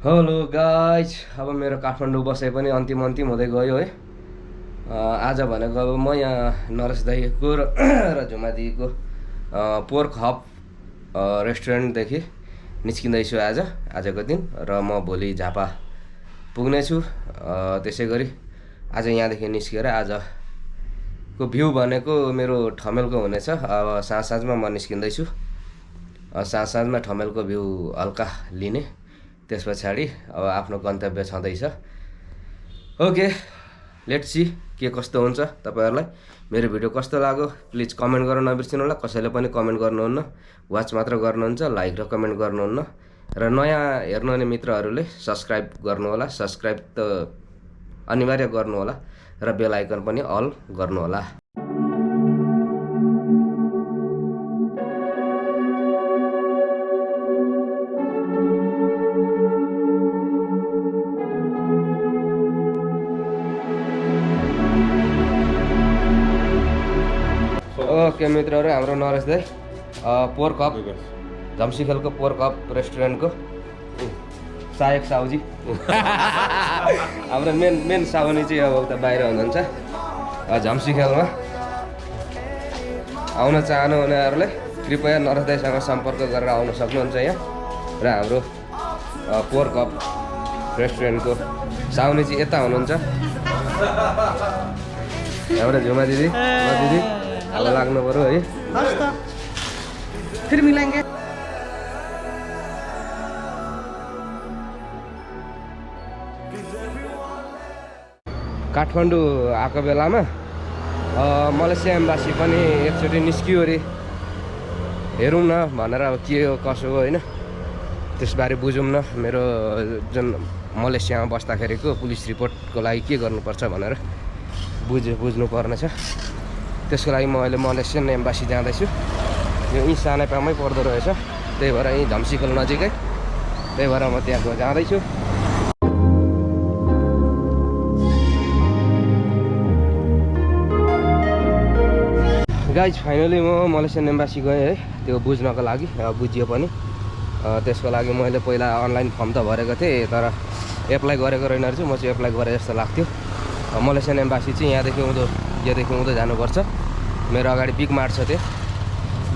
Hello guys, अब मेरो काठमाडौँ बसाइ पनि अन्तिम हुँदै गयो है। आज भनेको अब म यहाँ नरेश दाइको र झुमा दिदीको पोर्क हब रेस्टुरेन्टदेखि निस्किँदैछु आजको दिन, र म भोलि झापा पुग्नेछु। त्यसै गरी आज यहाँदेखि निस्केर आजको भ्यू भनेको मेरो ठमेलको हुनेछ। अब साँझमा म निस्किँदैछु। साँझमा ठमेलको भ्यू हल्का लिने, त्यस पछाडि अब आफ्नो गन्तव्य छँदैछ। ओके, लेट्स सी के कस्तो हुन्छ। तपाईहरुलाई मेरो भिडियो कस्तो लाग्यो प्लिज कमेन्ट गर्न नबिर्सिनु होला। कसैले पनि कमेन्ट गर्नुहुन्न, वाच मात्र गर्नुहुन्छ, लाइक र कमेन्ट गर्नुहुन्न। र नयाँ हेर्नुहुने मित्रहरूले सब्स्क्राइब गर्नु होला। सब्स्क्राइब त अनिवार्य गर्नु होला र बेल आइकन पनि अल गर्नु होला। ओके मित्रहरू, हाम्रो नरेश दाइ पोर्क हब झम्सीखेलको पोर्क हब रेस्टुरेन्टको सहायक साहुजी हाम्रो मेन साहुनी चाहिँ अब उता बाहिर हुनुहुन्छ। झम्सीखेलमा आउन चाहनुहुनेहरूले कृपया नरेश दाइसँग सम्पर्क गरेर आउन सक्नुहुन्छ यहाँ। र हाम्रो पोर्क हब रेस्टुरेन्टको साहुनी चाहिँ यता हुनुहुन्छ, हाम्रो झुमा दिदी। अब लाग्नु पर्यो है, फिर मिलेंगे। काठमाडौँ आएको बेलामा मलेसिया एम्बासी पनि एकचोटि निस्कियो अरे, हेरौँ न भनेर अब के हो कसो हो होइन, त्यसबारे बुझौँ न। मेरो जुन मलेसियामा बस्दाखेरिको पुलिस रिपोर्टको लागि के गर्नुपर्छ भनेर बुझ्नु पर्नेछ। त्यसको लागि म अहिले मलेसियन एम्बासी जाँदैछु। यो यहीँ सानैपामै पर्दो रहेछ, त्यही भएर यहीँ झम्सीखेल नजिकै, त्यही भएर म त्यहाँ जाँदैछु। गाइज फाइनली म मलेसियन एम्बासी गएँ है, त्यो बुझ्नको लागि। बुझियो पनि, त्यसको लागि मैले पहिला अनलाइन फर्म त भरेको थिएँ, तर एप्लाई गरेको रहेन रहेछु। म चाहिँ एप्लाई गरेँ जस्तो लाग्थ्यो। मलेसियन एम्बासी चाहिँ यहाँदेखि उँधो जानुपर्छ। मेरो अगाडि बिग मार्ट छ, त्यो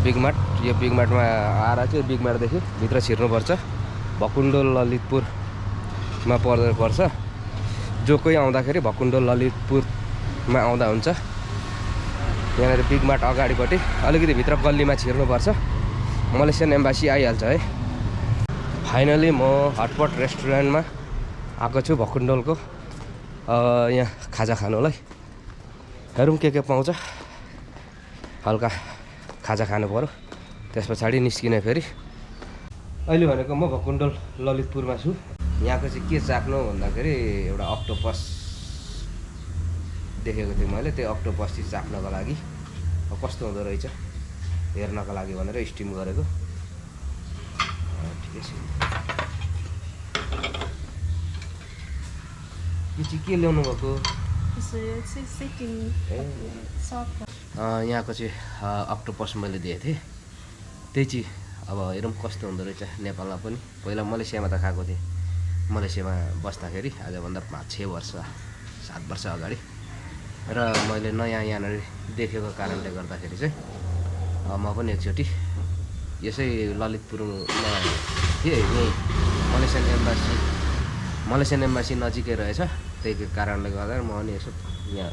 बिग मार्ट, यो बिग मार्टमा आएर चाहिँ बिग मार्टदेखि भित्र छिर्नुपर्छ। भकुन्डो ललितपुरमा पर्छ। जो कोही आउँदाखेरि भकुन्डो ललितपुरमा आउँदा हुन्छ। यहाँनिर बिग मार्ट अगाडिपट्टि अलिकति भित्र गल्लीमा छिर्नुपर्छ, मलेसियन एम्बासी आइहाल्छ है। फाइनली म हटपट रेस्टुरेन्टमा आएको छु भकुन्डोलको। यहाँ खाजा खानुलाई, हेरौँ के पाउँछ। हल्का खाजा खानु पऱ्यो, त्यस पछाडि निस्किने फेरि। अहिले भनेको म भकुन्डोल ललितपुरमा छु। यहाँको चाहिँ के चाख्नु भन्दाखेरि एउटा अक्टोपस देखेको थिएँ मैले, त्यो अक्टोपस चाहिँ चाख्नको लागि कस्तो हुँदो रहेछ हेर्नको लागि भनेर स्टिम गरेको। ठिकै छ। यो चाहिँ के ल्याउनु भएको? यहाँको चाहिँ अक्टोपस मैले दिएको थिएँ, त्यही चाहिँ अब हेरौँ कस्तो हुँदो रहेछ। नेपालमा पनि पहिला मलेसियामा त खाएको थिएँ, मलेसियामा बस्दाखेरि आजभन्दा 5-6 वर्ष 7 वर्ष अगाडि। र मैले नयाँ यहाँनिर देखेको कारणले गर्दाखेरि चाहिँ म पनि एकचोटि यसै ललितपुरमा थिएँ। यहीँ मलेसियन एम्बासी नजिकै रहेछ, त्यही कारणले गर्दा म पनि यसो यहाँ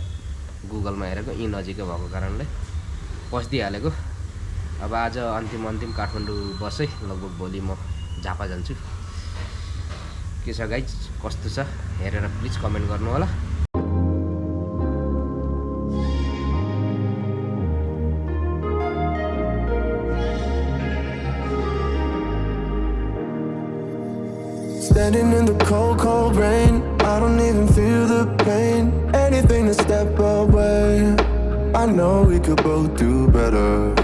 गुगलमा हेरेको, यहीँ नजिकै भएको कारणले पस्दिहालेको। अब आज अन्तिम काठमाडौँ बसै, लगभग भोलि म झापा जान्छु। के छ गाइज, कस्तो छ हेरेर प्लिज कमेन्ट गर्नु होला। Standing in the cold, cold rain, I don't even feel the pain. Anything to step away, I know we could both do better.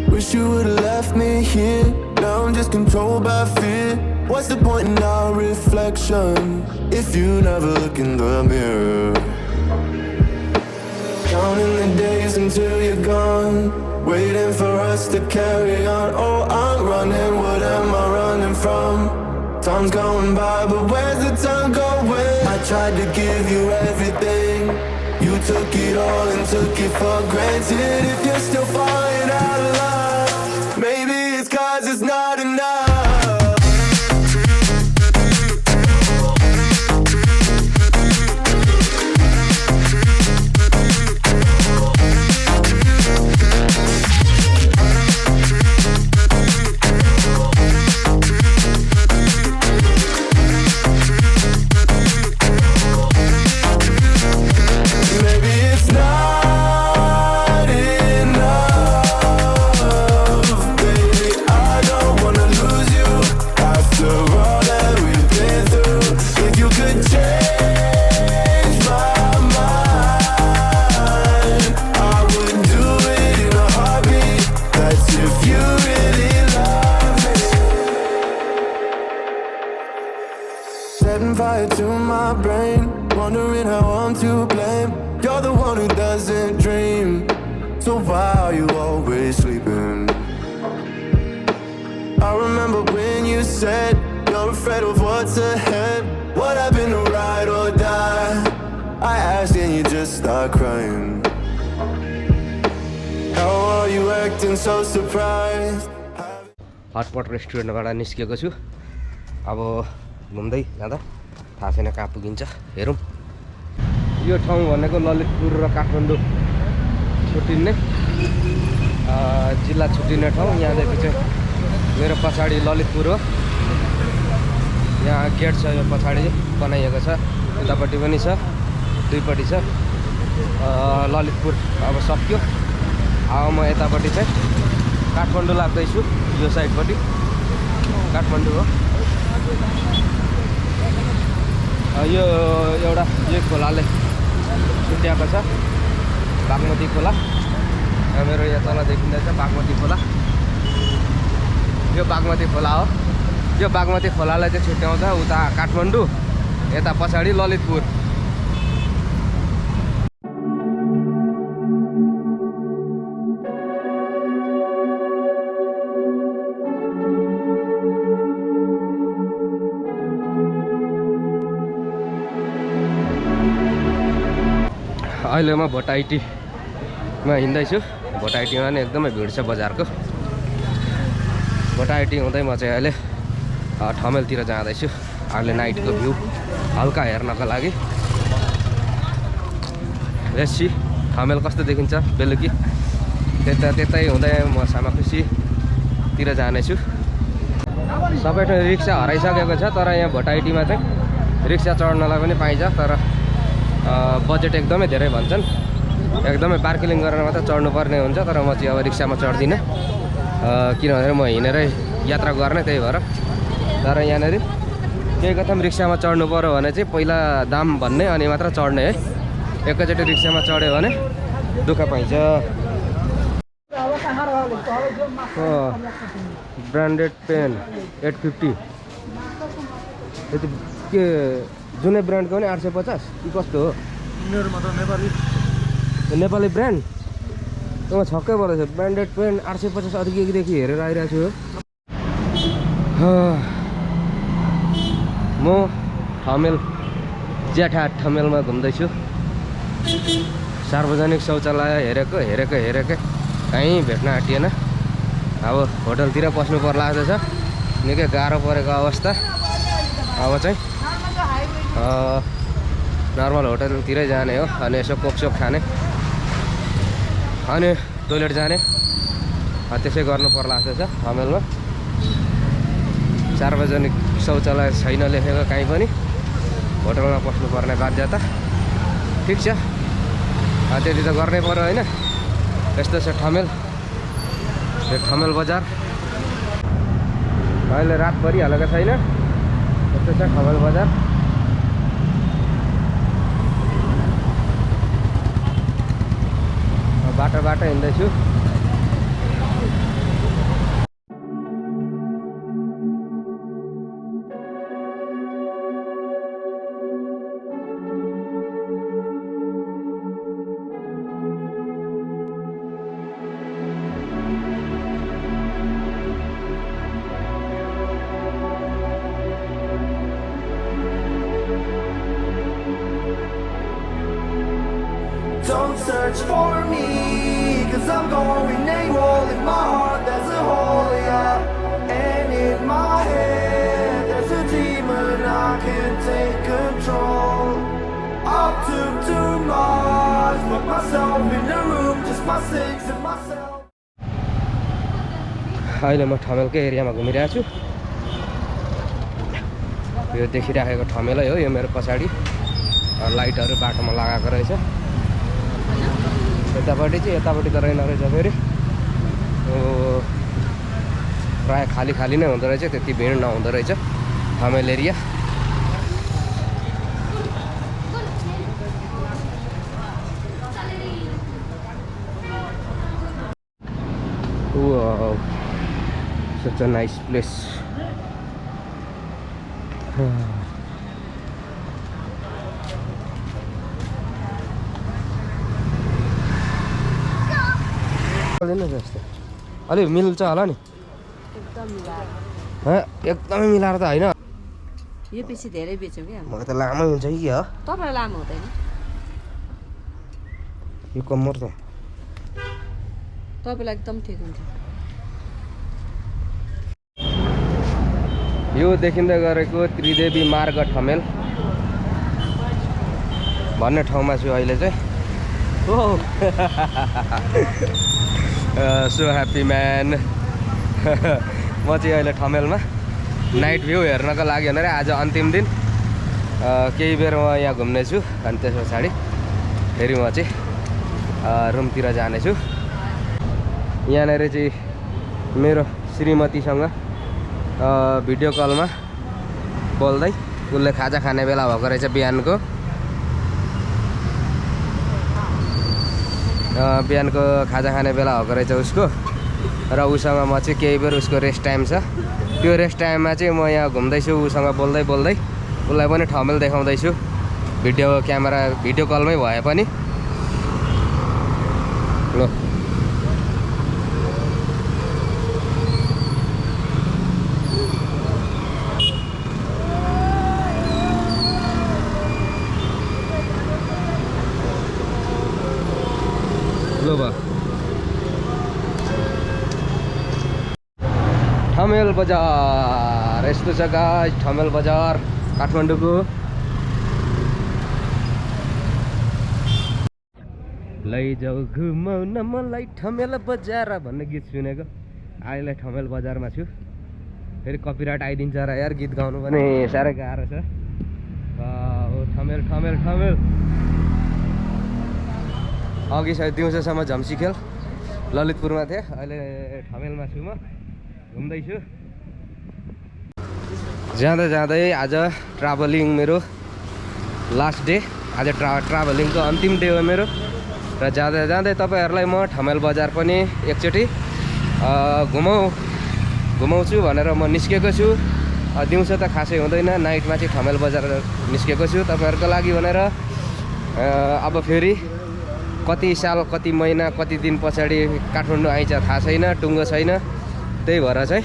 Wish you would've left me here, now I'm just controlled by fear. What's the point in our reflection if you never look in the mirror? Counting the days until you're gone, waiting for us to carry on. Oh, I'm running, what am I running from? Time's going by, but where's the time going? I tried to give you everything. You took it all and took it for granted. If you're still falling out of love, maybe it's 'cause it's not enough. Setting fire to my brain, wondering how I'm to blame. You're the one who doesn't dream, so why are you always sleeping? I remember when you said you're afraid of what's ahead. What happened to ride or die? I asked and you just start crying. How are you acting so surprised? हटपट रेस्टुरेन्टबाट निस्किएको छु। अब घुम्दै जाँदा थाहा छैन कहाँ पुगिन्छ, हेरौँ। यो ठाउँ भनेको ललितपुर र काठमाडौँ छुट्टिने जिल्ला छुट्टिने ठाउँ। यहाँदेखि चाहिँ मेरो पछाडि ललितपुर हो। यहाँ गेट छ, यो पछाडि बनाइएको छ, उतापट्टि पनि छ, दुईपट्टि छ। ललितपुर अब सक्यो। अब म यतापट्टि चाहिँ काठमाडौँ लाग्दैछु। यो साइडपट्टि काठमाडौँ हो। यो एउटा यो खोलाले छुट्याएको छ, बागमती खोला। मेरो यहाँ तल देखिँदैछ बागमती खोला। यो बागमती खोला हो। यो बागमती खोलालाई चाहिँ छुट्याउँछ उता काठमाडौँ, यता पछाडि ललितपुर। अहिले म भोटाइटीमा हिँड्दैछु। भोटाइटीमा नि एकदमै भिड छ बजारको। भोटाइटी हुँदै म चाहिँ अहिले ठमेलतिर जाँदैछु। अहिले नाइटको भ्यू हल्का हेर्नको लागि। यसि ठमेल कस्तो देखिन्छ बेलुकी। त्यतै हुँदै म सामाखुसीतिर जानेछु। सबै ठाउँ रिक्सा हराइसकेको छ, तर यहाँ भोटाइटीमा चाहिँ रिक्सा चढ्नलाई पनि पाइन्छ। तर बजेट एकदमै धेरै भन्छन्। एकदमै पार्किङ गरेर मात्र चढ्नुपर्ने हुन्छ। तर म चाहिँ अब रिक्सामा चढ्दिनँ, किनभने म हिँडेरै यात्रा गर्ने, त्यही भएर। तर यहाँनिर केही कथम रिक्सामा चढ्नु पऱ्यो भने चाहिँ पहिला दाम भन्ने अनि मात्र चढ्ने है। एकैचोटि रिक्सामा चढ्यो भने दुःख पाइन्छ। Branded pen 850। यति के जुनै ब्रान्डको पनि 850 कि कस्तो हो? मेरोमा त नेपाली ब्रान्ड त छक्कै पर्दैछ। ब्रान्डेड पेन 850 अघिदेखि हेरेर आइरहेको छु। म थमेल ज्याठा थमेलमा घुम्दैछु। सार्वजनिक शौचालय हेरेकै कहीँ भेट्न आँटिएन। अब होटलतिर पस्नु पर्ला जस्तो छ। निकै गाह्रो परेको अवस्था। अब चाहिँ नर्मल होटलतिरै जाने हो, अनि यसो कोकसोक खाने, अनि टोइलेट जाने, त्यसै गर्नु पर्ला जस्तो छ। थमेलमा सार्वजनिक शौचालय छैन लेखेको कहीँ पनि। होटलमा पस्नुपर्ने बाध्यता। ठिक छ, त्यति त गर्नै पर्यो होइन। यस्तो छ थमेल। यो थमेल बजार अहिले रात परिहालेको छैन। यस्तो छ थमेल बजार। बाटो हिँड्दैछु। search for me, 'cause I'm going AWOL. In my heart there's a hole, yeah. And in my head there's a demon, I can't take control. I've took too much, locked myself in a room, just my sins and myself. अहिले म ठमेलकै एरियामा घुमिरहेको छु। यो देखिराखेको ठमेलै हो, यो मेरो पछाडि लाइटहरू बाटोमा लगाएको रहेछ। यतापट्टि चाहिँ यतापट्टि त रहेन रहेछ फेरि, प्रायः खाली खाली नै हुँदो रहेछ, त्यति भिड नहुँदो रहेछ Thamel area. Wow, such a nice place. अलिक मिल्छ होला नि? एकदमै मिलाएर त होइन, यो पछि धेरै बेच्यो क्या। मलाई त लामो हुन्छ कि हो? तपाईँलाई लामो हुँदैन, यो कम्मर त तपाईँलाई एकदम ठिक हुन्छ। यो देखिँदै गरेको त्रिदेवी मार्ग ठमेल भन्ने ठाउँमा छु अहिले चाहिँ। हो सो ह्याप्पी म्यान। म चाहिँ अहिले ठमेलमा नाइट भ्यू हेर्नको लागि भनेर आज अन्तिम दिन केही बेर म यहाँ घुम्ने छु, अनि त्यस पछाडि फेरि म चाहिँ रुमतिर जानेछु। यहाँनिर चाहिँ मेरो श्रीमतीसँग भिडियो कलमा बोल्दै उसले खाजा खाने बेला भएको रहेछ बिहानको। बिहानको खाजा खाने बेला भएको रहेछ उसको, र उसँग म चाहिँ केही बेर उसको रेस्ट टाइम छ। त्यो रेस्ट टाइममा चाहिँ म यहाँ घुम्दैछु, उसँग बोल्दै बोल्दै उसलाई पनि ठमेल देखाउँदैछु भिडियो कलमै भए पनि। ल ठमेल बजार यस्तो छ गाइस। ठमेल बजार काठमाडौँको। लैजाऊ घुमाउन मलाई ठमेल बजार भन्ने गीत सुनेको। अहिले ठमेल बजारमा छु, फेरि कपिराइट आइदिन्छ र यार, गीत गाउनु पनि साह्रै गाह्रो छ। ठमेल ठमेल ठमेल। अघि सायद दिउँसोसम्म झम्सी खेल ललितपुरमा थिएँ, अहिले ठमेलमा छु, म घुम्दैछु। जाँदै जाँदै आज ट्राभलिङ मेरो लास्ट डे, आज ट्राभलिङको अन्तिम डे हो मेरो। र जाँदै जाँदै तपाईँहरूलाई म ठमेल बजार पनि एकचोटि घुमाउँछु भनेर म निस्केको छु। दिउँसो त खासै हुँदैन, नाइटमा चाहिँ ठमेल बजार निस्केको छु तपाईँहरूको लागि भनेर। अब फेरि कति साल, कति महिना, कति दिन पछाडि काठमाडौँ आइन्छ थाहा छैन, टुङ्गो छैन। त्यही भएर चाहिँ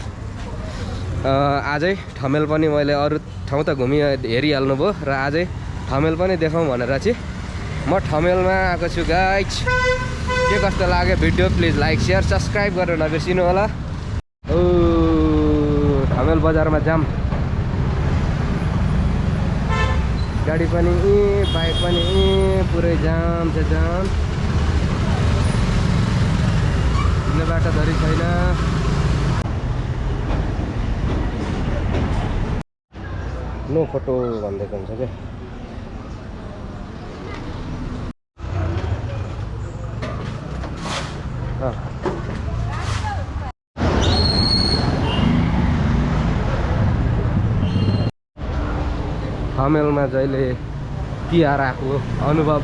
आजै ठमेल पनि मैले अरू ठाउँ त हेरिहाल्नु भयो, र आजै ठमेल पनि देखाउँ भनेर चाहिँ म ठमेलमा आएको छु गाइज। के कस्तो लाग्यो video please like share subscribe गरेर नबिर्सिनु होला। ठमेल बजारमा जाम, गाडी पनि बाइक पनि पुरै जाम छ, जाम। हिँड्ने बाटो धरि छैन। नो फोटो भनिदिएको हुन्छ क्या। ठमेलमा जहिले तिहार आएको अनुभव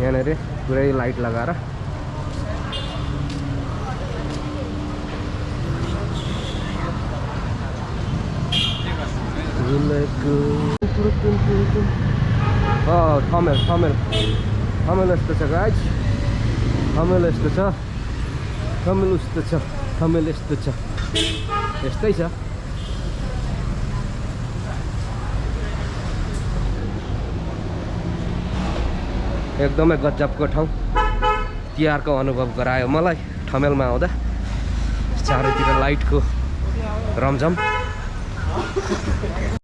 यहाँनिर पुरै लाइट लगाएर। ठमेल ठमेल ठमेल यस्तो छ गाइज, ठमेल यस्तो छ, ठमेल उस्तो छ, ठमेल यस्तो छ, यस्तै छ। एकदमै गजबको ठाउँ तिहारको अनुभव गरायो मलाई ठमेलमा आउँदा चारैतिर लाइटको रमझम